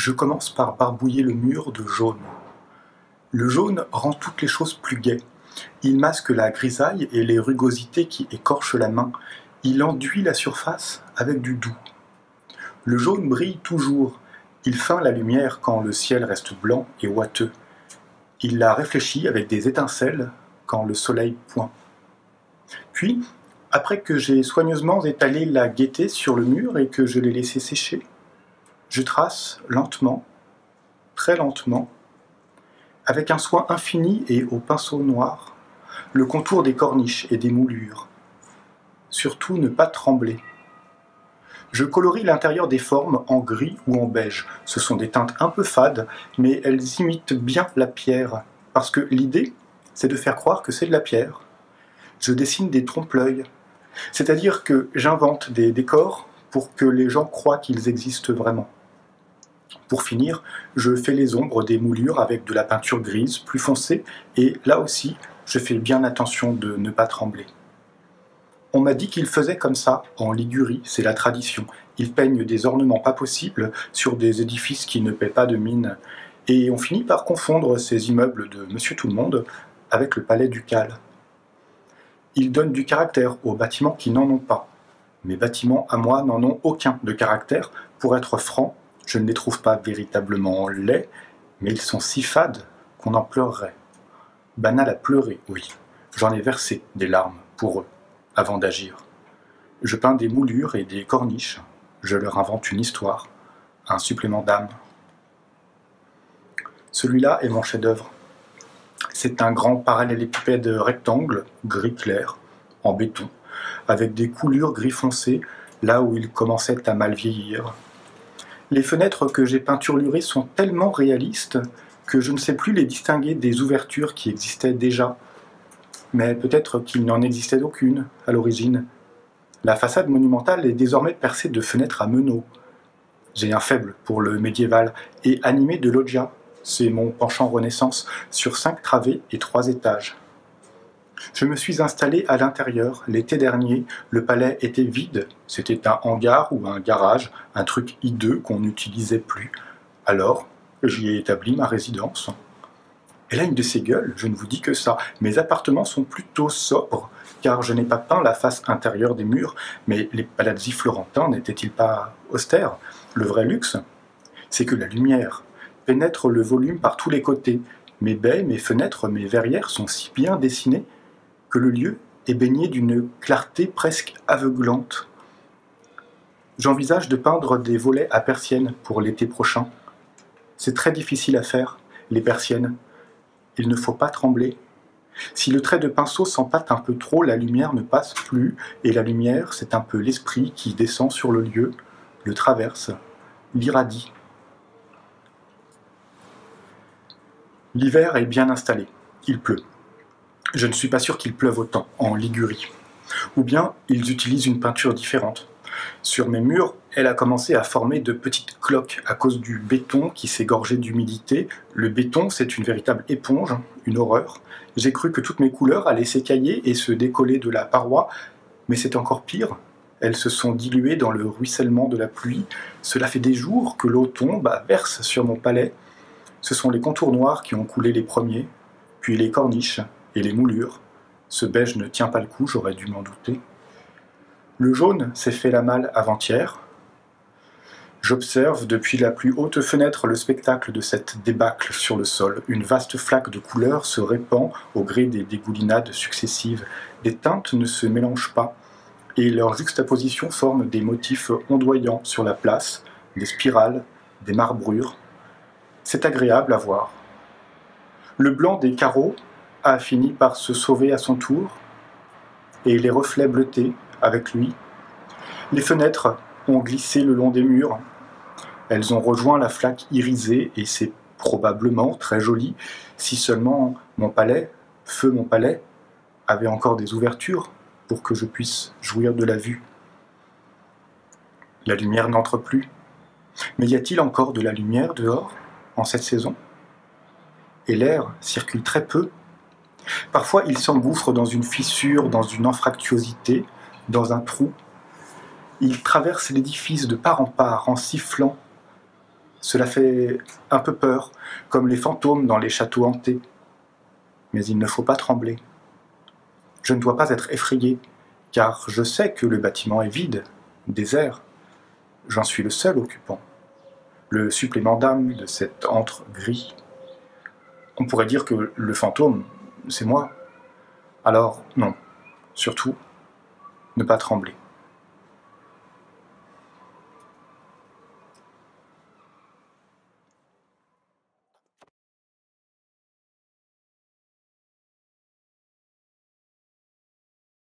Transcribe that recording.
Je commence par barbouiller le mur de jaune. Le jaune rend toutes les choses plus gaies. Il masque la grisaille et les rugosités qui écorchent la main. Il enduit la surface avec du doux. Le jaune brille toujours. Il feint la lumière quand le ciel reste blanc et ouateux. Il la réfléchit avec des étincelles quand le soleil pointe. Puis, après que j'ai soigneusement étalé la gaieté sur le mur et que je l'ai laissé sécher, je trace lentement, très lentement, avec un soin infini et au pinceau noir, le contour des corniches et des moulures. Surtout ne pas trembler. Je colorie l'intérieur des formes en gris ou en beige. Ce sont des teintes un peu fades, mais elles imitent bien la pierre, parce que l'idée, c'est de faire croire que c'est de la pierre. Je dessine des trompe-l'œil, c'est-à-dire que j'invente des décors pour que les gens croient qu'ils existent vraiment. Pour finir, je fais les ombres des moulures avec de la peinture grise plus foncée et là aussi, je fais bien attention de ne pas trembler. On m'a dit qu'ils faisaient comme ça en Ligurie, c'est la tradition. Ils peignent des ornements pas possibles sur des édifices qui ne paient pas de mine et on finit par confondre ces immeubles de Monsieur Tout-le-Monde avec le palais ducal. Ils donnent du caractère aux bâtiments qui n'en ont pas. Mes bâtiments, à moi, n'en ont aucun de caractère. Pour être franc, je ne les trouve pas véritablement laids, mais ils sont si fades qu'on en pleurerait. Banal à pleurer, oui. J'en ai versé des larmes pour eux, avant d'agir. Je peins des moulures et des corniches. Je leur invente une histoire, un supplément d'âme. Celui-là est mon chef-d'œuvre. C'est un grand parallélépipède rectangle, gris clair, en béton, avec des coulures gris foncé, là où il commençait à mal vieillir. Les fenêtres que j'ai peinturlurées sont tellement réalistes que je ne sais plus les distinguer des ouvertures qui existaient déjà. Mais peut-être qu'il n'en existait aucune à l'origine. La façade monumentale est désormais percée de fenêtres à meneaux. J'ai un faible pour le médiéval et animé de loggia. C'est mon penchant Renaissance, sur 5 travées et 3 étages. Je me suis installé à l'intérieur. L'été dernier, le palais était vide. C'était un hangar ou un garage, un truc hideux qu'on n'utilisait plus. Alors, j'y ai établi ma résidence. Elle a une de ces gueules, je ne vous dis que ça. Mes appartements sont plutôt sobres, car je n'ai pas peint la face intérieure des murs, mais les palazzi florentins n'étaient-ils pas austères? Le vrai luxe, c'est que la lumière pénètre le volume par tous les côtés. Mes baies, mes fenêtres, mes verrières sont si bien dessinées que le lieu est baigné d'une clarté presque aveuglante. J'envisage de peindre des volets à persiennes pour l'été prochain. C'est très difficile à faire, les persiennes. Il ne faut pas trembler. Si le trait de pinceau s'empâte un peu trop, la lumière ne passe plus, et la lumière, c'est un peu l'esprit qui descend sur le lieu, le traverse, l'irradie. L'hiver est bien installé. Il pleut. Je ne suis pas sûr qu'il pleuve autant en Ligurie. Ou bien ils utilisent une peinture différente. Sur mes murs, elle a commencé à former de petites cloques à cause du béton qui s'est gorgé d'humidité. Le béton, c'est une véritable éponge, une horreur. J'ai cru que toutes mes couleurs allaient s'écailler et se décoller de la paroi, mais c'est encore pire. Elles se sont diluées dans le ruissellement de la pluie. Cela fait des jours que l'eau tombe, verse sur mon palais. Ce sont les contours noirs qui ont coulé les premiers, puis les corniches et les moulures. Ce beige ne tient pas le coup, j'aurais dû m'en douter. Le jaune s'est fait la malle avant-hier. J'observe depuis la plus haute fenêtre le spectacle de cette débâcle sur le sol. Une vaste flaque de couleurs se répand au gré des dégoulinades successives. Des teintes ne se mélangent pas, et leur juxtaposition forme des motifs ondoyants sur la place, des spirales, des marbrures. C'est agréable à voir. Le blanc des carreaux a fini par se sauver à son tour, et les reflets bleutés avec lui. Les fenêtres ont glissé le long des murs. Elles ont rejoint la flaque irisée, et c'est probablement très joli, si seulement mon palais, feu mon palais, avait encore des ouvertures pour que je puisse jouir de la vue. La lumière n'entre plus. Mais y a-t-il encore de la lumière dehors en cette saison? Et l'air circule très peu. Parfois, il s'engouffre dans une fissure, dans une anfractuosité, dans un trou. Il traverse l'édifice de part en part, en sifflant. Cela fait un peu peur, comme les fantômes dans les châteaux hantés. Mais il ne faut pas trembler. Je ne dois pas être effrayé, car je sais que le bâtiment est vide, désert. J'en suis le seul occupant, le supplément d'âme de cet antre gris. On pourrait dire que le fantôme, c'est moi. Alors, non, surtout, ne pas trembler.